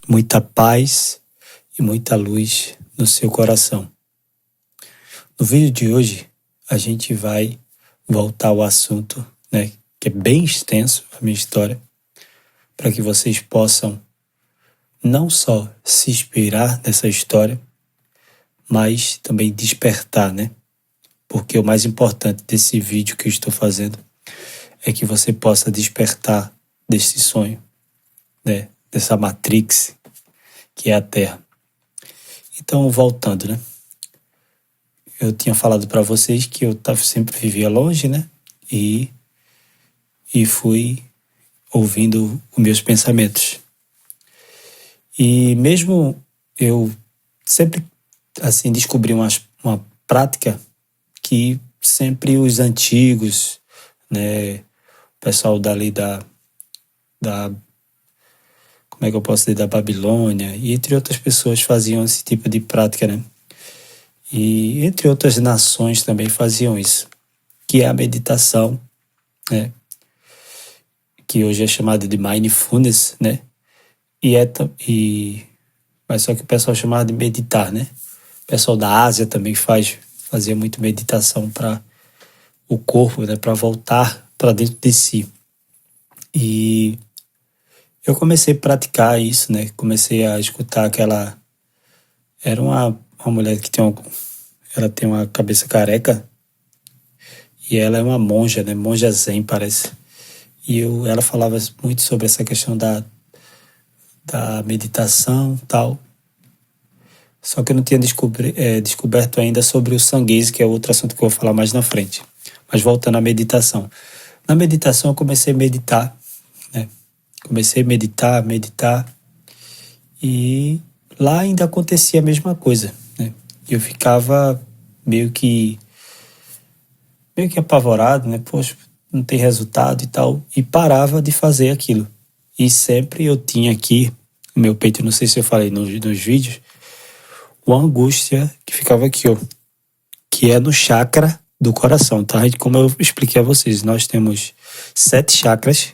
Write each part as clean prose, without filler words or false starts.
muita paz e muita luz no seu coração. No vídeo de hoje, a gente vai voltar ao assunto, que é bem extenso, a minha história, para que vocês possam não só se inspirar nessa história, mas também despertar, Porque o mais importante desse vídeo que eu estou fazendo é que você possa despertar desse sonho, dessa matrix que é a Terra. Então, voltando, eu tinha falado para vocês que eu sempre vivia longe, E fui ouvindo os meus pensamentos. E mesmo eu sempre, assim, descobri uma prática que sempre os antigos, o pessoal dali como é que eu posso dizer, da Babilônia, e entre outras pessoas faziam esse tipo de prática, E entre outras nações também faziam isso, que é a meditação, que hoje é chamada de mindfulness, mas só que o pessoal chamava de meditar, O pessoal da Ásia também fazia muito meditação para o corpo, para voltar para dentro de si. E eu comecei a praticar isso, Comecei a escutar aquela... Era uma mulher que ela tem uma cabeça careca e ela é uma monja, Monja Zen, parece. E ela falava muito sobre essa questão da meditação e tal. Só que eu não tinha descoberto ainda sobre o sanguese, que é outro assunto que eu vou falar mais na frente. Mas voltando à meditação. Na meditação eu comecei a meditar, Comecei a meditar. E lá ainda acontecia a mesma coisa, Eu ficava meio que apavorado, Poxa, não tem resultado e tal. E parava de fazer aquilo. E sempre eu tinha aqui no meu peito, não sei se eu falei nos vídeos, uma angústia que ficava aqui, que é no chakra do coração, tá? Como eu expliquei a vocês, nós temos 7 chakras,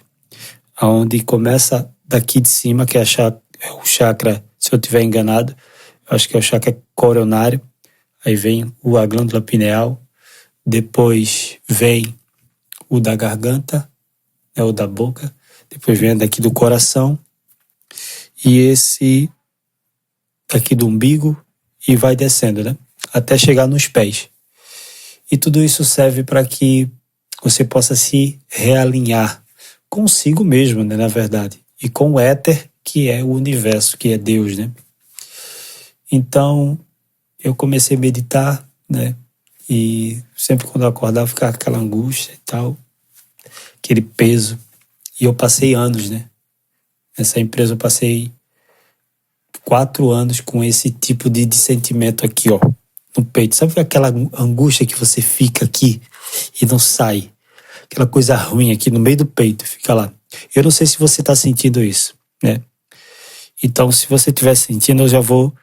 onde começa daqui de cima, que é o chakra, se eu estiver enganado, eu acho que é o chakra coronário, aí vem a glândula pineal, depois vem o da garganta, o da boca, depois vem daqui do coração, e esse daqui do umbigo, e vai descendo, até chegar nos pés. E tudo isso serve para que você possa se realinhar consigo mesmo, na verdade, e com o éter, que é o universo, que é Deus, Então, eu comecei a meditar, E sempre quando eu acordava, ficava aquela angústia e tal, aquele peso. E eu passei anos, Nessa empresa eu passei 4 anos com esse tipo de sentimento aqui, no peito. Sabe aquela angústia que você fica aqui e não sai? Aquela coisa ruim aqui no meio do peito, fica lá. Eu não sei se você está sentindo isso, Então, se você estiver sentindo, eu já vou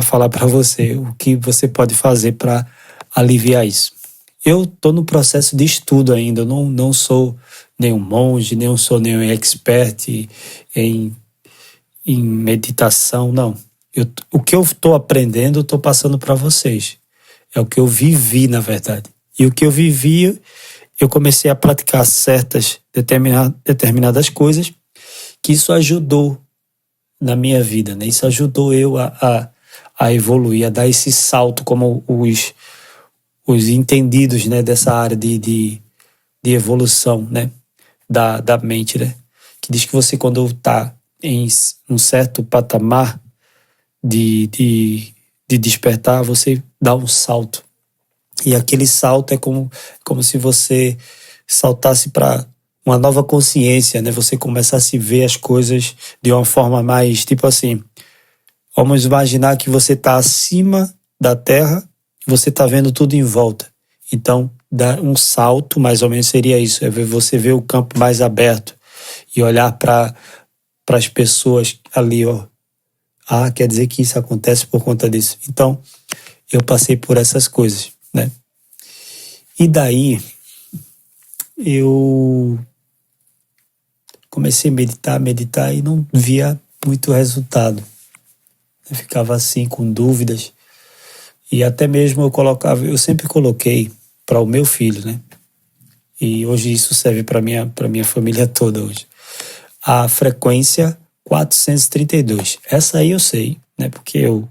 falar para você o que você pode fazer para aliviar isso. Eu estou no processo de estudo ainda, eu não sou nenhum monge, não sou nenhum expert em meditação, não. O que eu estou aprendendo, eu estou passando para vocês. É o que eu vivi, na verdade. E o que eu vivi, eu comecei a praticar certas determinadas coisas, que isso ajudou na minha vida, Isso ajudou eu a evoluir, a dar esse salto, como os entendidos, dessa área de evolução, da mente, Que diz que você, quando está em um certo patamar de despertar, você dá um salto. E aquele salto é como se você saltasse para uma nova consciência, Você começa a se ver as coisas de uma forma mais, tipo assim, vamos imaginar que você está acima da Terra e você está vendo tudo em volta. Então, dar um salto, mais ou menos seria isso, é você ver o campo mais aberto e olhar para as pessoas ali, quer dizer que isso acontece por conta disso. Então, eu passei por essas coisas, E daí, eu comecei a meditar e não via muito resultado. Eu ficava assim com dúvidas. E até mesmo eu sempre coloquei para o meu filho, né? E hoje isso serve para minha família toda hoje. A frequência 432. Essa aí eu sei, né? Porque eu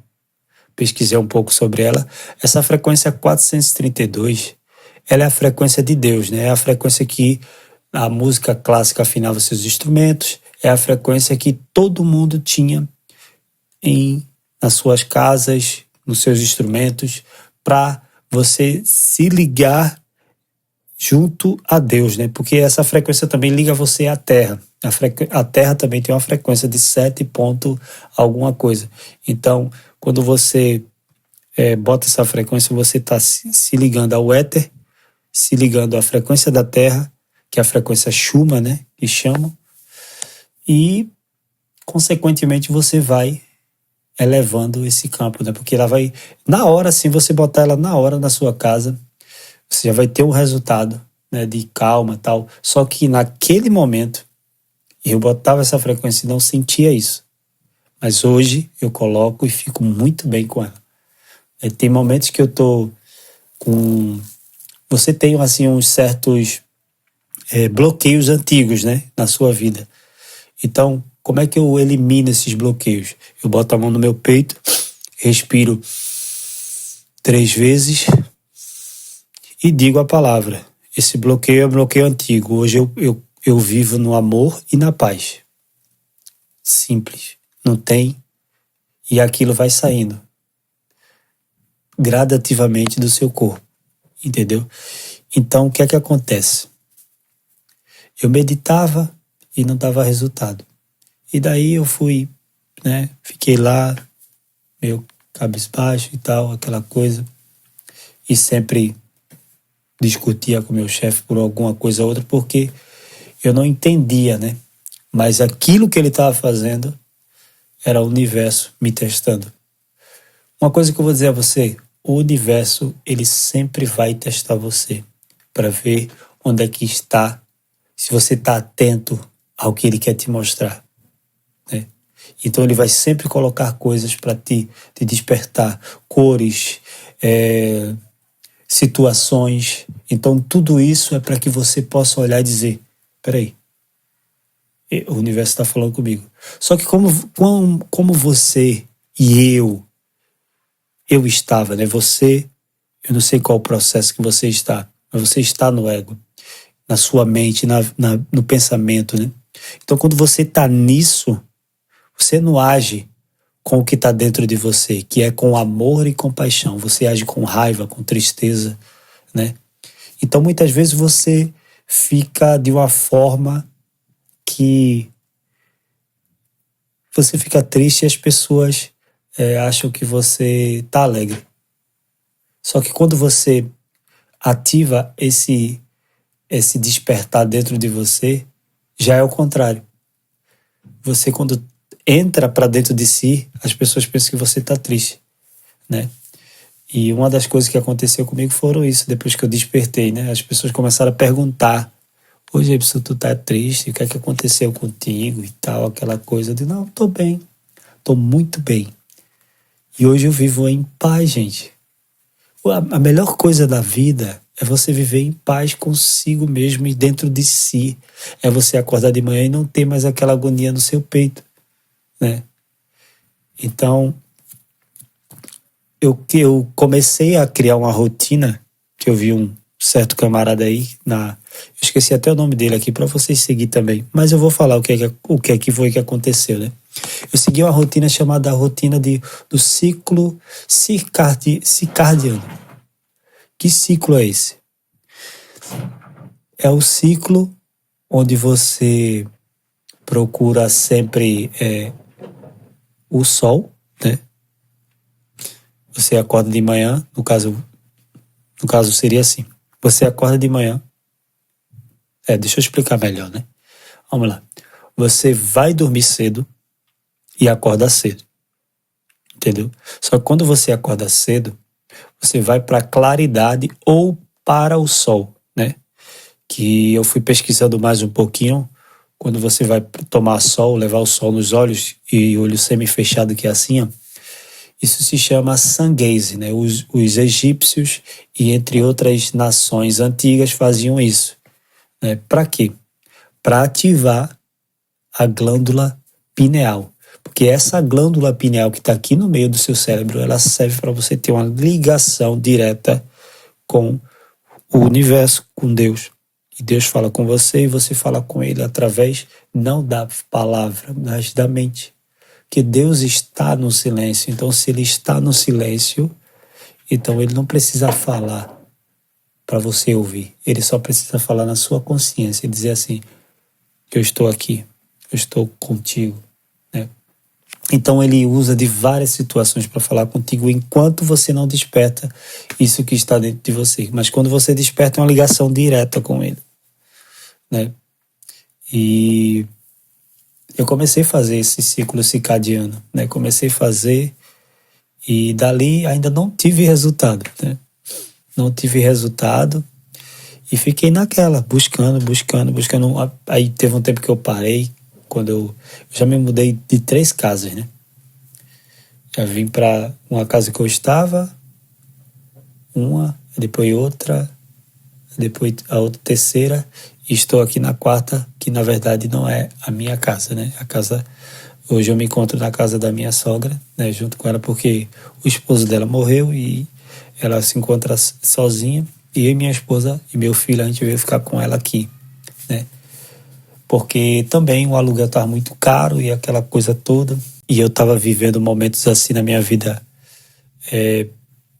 pesquisei um pouco sobre ela. Essa frequência 432, ela é a frequência de Deus, né? É a frequência que a música clássica afinava seus instrumentos, é a frequência que todo mundo tinha nas suas casas, nos seus instrumentos, para você se ligar junto a Deus, né? Porque essa frequência também liga você à Terra. A Terra também tem uma frequência de 7 ponto alguma coisa. Então, quando você bota essa frequência, você está se ligando ao éter, se ligando à frequência da Terra, que é a frequência Schumann, né? Que chamam. E, consequentemente, você vai elevando esse campo, né? Porque ela vai, na hora, assim, você botar ela na hora na sua casa, você já vai ter um resultado, né, de calma e tal. Só que naquele momento, eu botava essa frequência e não sentia isso. Mas hoje eu coloco e fico muito bem com ela. Tem momentos que eu tô com... Você tem, assim, uns certos bloqueios antigos, né, na sua vida. Então, como é que eu elimino esses bloqueios? Eu boto a mão no meu peito, respiro 3 vezes e digo a palavra. Esse bloqueio é um bloqueio antigo. Hoje eu vivo no amor e na paz. Simples. Não tem. E aquilo vai saindo gradativamente do seu corpo. Entendeu? Então, o que é que acontece? Eu meditava e não dava resultado. E daí eu fui, né? Fiquei lá, meio cabisbaixo e tal, aquela coisa. E sempre discutia com meu chefe por alguma coisa ou outra, porque eu não entendia, né? Mas aquilo que ele estava fazendo era o universo me testando. Uma coisa que eu vou dizer a você, o universo, ele sempre vai testar você para ver onde é que está, se você está atento ao que ele quer te mostrar, né? Então ele vai sempre colocar coisas para te despertar, cores, situações. Então tudo isso é para que você possa olhar e dizer, peraí, o universo está falando comigo. Só que como você e eu estava, né? Você, eu não sei qual o processo que você está, mas você está no ego, na sua mente, no pensamento, né? Então quando você está nisso, você não age com o que está dentro de você, que é com amor e compaixão. Você age com raiva, com tristeza, né? Então muitas vezes você fica de uma forma que você fica triste e as pessoas acham que você está alegre. Só que quando você ativa esse despertar dentro de você, já é o contrário. Você, quando entra para dentro de si, as pessoas pensam que você está triste, né? E uma das coisas que aconteceu comigo foram isso, depois que eu despertei, né? As pessoas começaram a perguntar, hoje, Gibson, tu tá triste? O que é que aconteceu contigo e tal, aquela coisa. Eu digo, não, tô bem, tô muito bem. E hoje eu vivo em paz, gente. A melhor coisa da vida é você viver em paz consigo mesmo e dentro de si. É você acordar de manhã e não ter mais aquela agonia no seu peito, né? Então, eu comecei a criar uma rotina, que eu vi um certo camarada aí, eu esqueci até o nome dele aqui para vocês seguir também, mas eu vou falar o que é que foi que aconteceu, né? Eu segui uma rotina chamada rotina do ciclo circadiano. Que ciclo é esse? É o ciclo onde você procura sempre o sol, né? Você acorda de manhã, no caso seria assim. Você acorda de manhã. Deixa eu explicar melhor, né? Vamos lá. Você vai dormir cedo e acorda cedo. Entendeu? Só que quando você acorda cedo, você vai para a claridade ou para o sol, né? Que eu fui pesquisando mais um pouquinho. quando você vai tomar sol, levar o sol nos olhos e olho semi-fechado que é assim, ó, isso se chama sun gaze, né? Os egípcios e entre outras nações antigas faziam isso, né? Para quê? Para ativar a glândula pineal. Porque essa glândula pineal que está aqui no meio do seu cérebro, ela serve para você ter uma ligação direta com o universo, com Deus. E Deus fala com você e você fala com Ele através não da palavra, mas da mente. Que Deus está no silêncio. Então, se Ele está no silêncio, então Ele não precisa falar para você ouvir. Ele só precisa falar na sua consciência e dizer assim: eu estou aqui, eu estou contigo, né? Então ele usa de várias situações para falar contigo enquanto você não desperta isso que está dentro de você. Mas quando você desperta, é uma ligação direta com ele, né? E eu comecei a fazer esse ciclo circadiano, né? Comecei a fazer e dali ainda não tive resultado, né? Não tive resultado e fiquei naquela, buscando. Aí teve um tempo que eu parei, quando eu já me mudei de 3 casas, né? Já vim para uma casa que eu estava, depois outra, depois a outra terceira, e estou aqui na 4ª, que na verdade não é a minha casa, né? A casa, hoje eu me encontro na casa da minha sogra, né? Junto com ela, porque o esposo dela morreu e ela se encontra sozinha, e eu e minha esposa e meu filho, a gente veio ficar com ela aqui, né? Porque também o aluguel estava muito caro e aquela coisa toda. E eu estava vivendo momentos assim na minha vida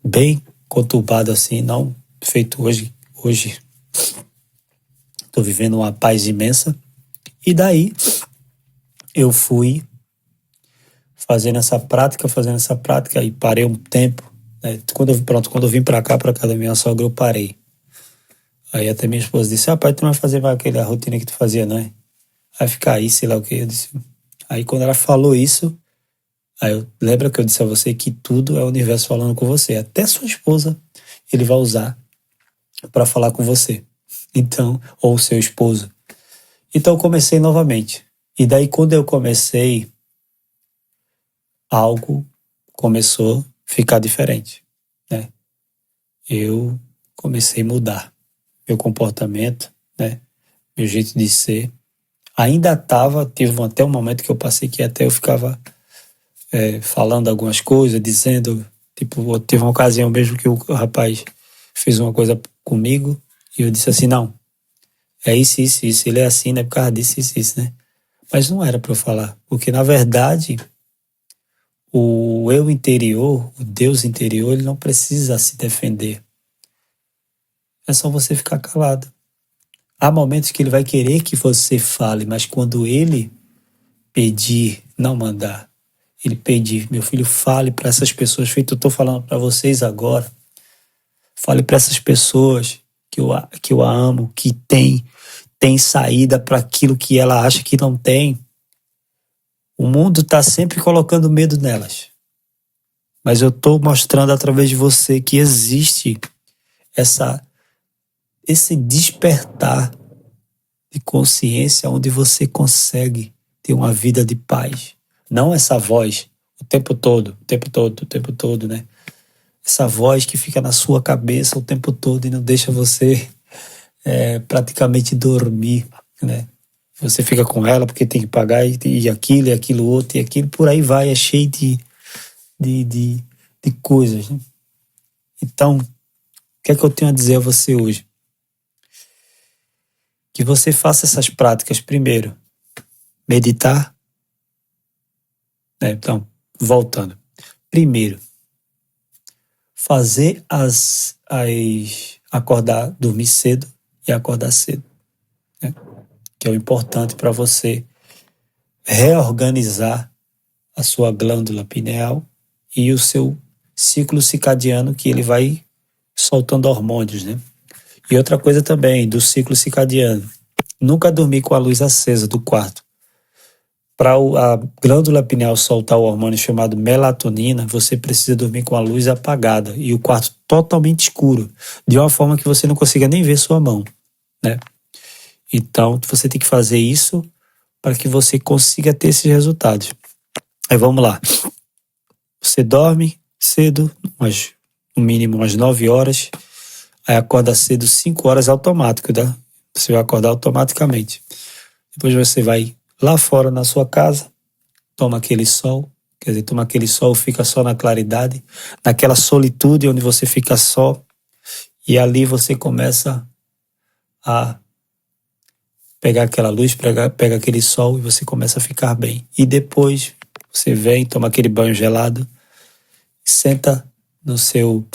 bem conturbado assim, não feito hoje. Hoje estou vivendo uma paz imensa. E daí eu fui fazendo essa prática e parei um tempo, né? Quando eu vim para cá da minha sogra, eu parei. Aí até minha esposa disse: pai, tu não vai fazer mais aquela rotina que tu fazia, não é? Vai ficar aí, sei lá o que. Eu disse. Aí quando ela falou isso, lembra que eu disse a você que tudo é o universo falando com você. Até sua esposa ele vai usar para falar com você. Então, ou seu esposo. Então eu comecei novamente. E daí quando eu comecei, algo começou a ficar diferente, né? Eu comecei a mudar meu comportamento, né? Meu jeito de ser. Ainda teve até um momento que eu passei que até eu ficava falando algumas coisas, dizendo, tipo, teve uma ocasião mesmo que o rapaz fez uma coisa comigo e eu disse assim: não, é isso, ele é assim, né, por causa disso, isso, né? Mas não era para eu falar, porque na verdade o eu interior, o Deus interior, ele não precisa se defender. É só você ficar calado. Há momentos que ele vai querer que você fale, mas quando ele pedir, não mandar, ele pedir: meu filho, fale para essas pessoas, feito eu estou falando para vocês agora, fale para essas pessoas que eu a amo, que tem saída para aquilo que ela acha que não tem. O mundo está sempre colocando medo nelas. Mas eu estou mostrando através de você que existe esse despertar de consciência onde você consegue ter uma vida de paz. Não essa voz o tempo todo, né? Essa voz que fica na sua cabeça o tempo todo e não deixa você praticamente dormir, né? Você fica com ela porque tem que pagar e aquilo outro, e aquilo, por aí vai, é cheio de coisas, né? Então, o que é que eu tenho a dizer a você hoje? Que você faça essas práticas primeiro. Meditar, né? Então, voltando. Primeiro, fazer acordar, dormir cedo e acordar cedo, né? Que é o importante para você reorganizar a sua glândula pineal e o seu ciclo circadiano, que ele vai soltando hormônios, né? E outra coisa também do ciclo circadiano: nunca dormir com a luz acesa do quarto. Para a glândula pineal soltar o hormônio chamado melatonina, você precisa dormir com a luz apagada e o quarto totalmente escuro, de uma forma que você não consiga nem ver sua mão, né? Então, você tem que fazer isso para que você consiga ter esses resultados. Aí vamos lá. Você dorme cedo, no mínimo umas 9 horas, aí acorda cedo 5 horas automático, tá? Você vai acordar automaticamente. Depois você vai lá fora na sua casa, toma aquele sol, fica só na claridade, naquela solitude onde você fica só, e ali você começa a pegar aquela luz, pega aquele sol e você começa a ficar bem. E depois você vem, toma aquele banho gelado, senta no seu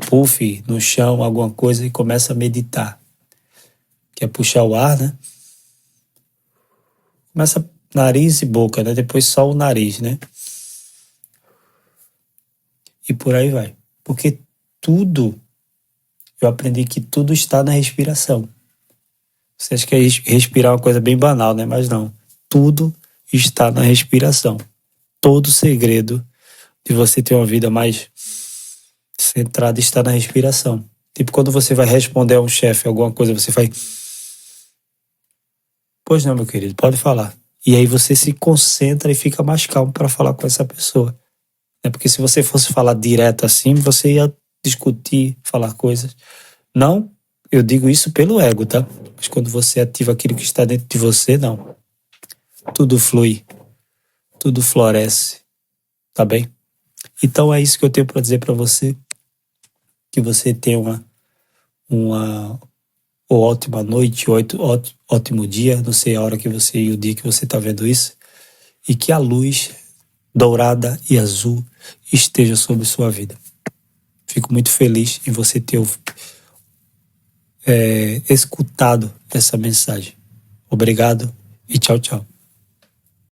puff, no chão, alguma coisa e começa a meditar. Que é puxar o ar, né? Começa nariz e boca, né? Depois só o nariz, né? E por aí vai. Porque eu aprendi que tudo está na respiração. Você acha que respirar é uma coisa bem banal, né? Mas não. Tudo está na respiração. Todo o segredo de você ter uma vida mais centrada está na respiração. Tipo, quando você vai responder a um chefe alguma coisa, você faz... Pois não, meu querido, pode falar. E aí você se concentra e fica mais calmo para falar com essa pessoa. Porque se você fosse falar direto assim, você ia discutir, falar coisas. Não, eu digo isso pelo ego, tá? Mas quando você ativa aquilo que está dentro de você, não. Tudo flui, tudo floresce, tá bem? Então é isso que eu tenho para dizer para você. Que você tenha uma ótima noite, ótimo dia, não sei a hora que você e o dia que você está vendo isso, e que a luz dourada e azul esteja sobre sua vida. Fico muito feliz em você ter escutado essa mensagem. Obrigado e tchau, tchau.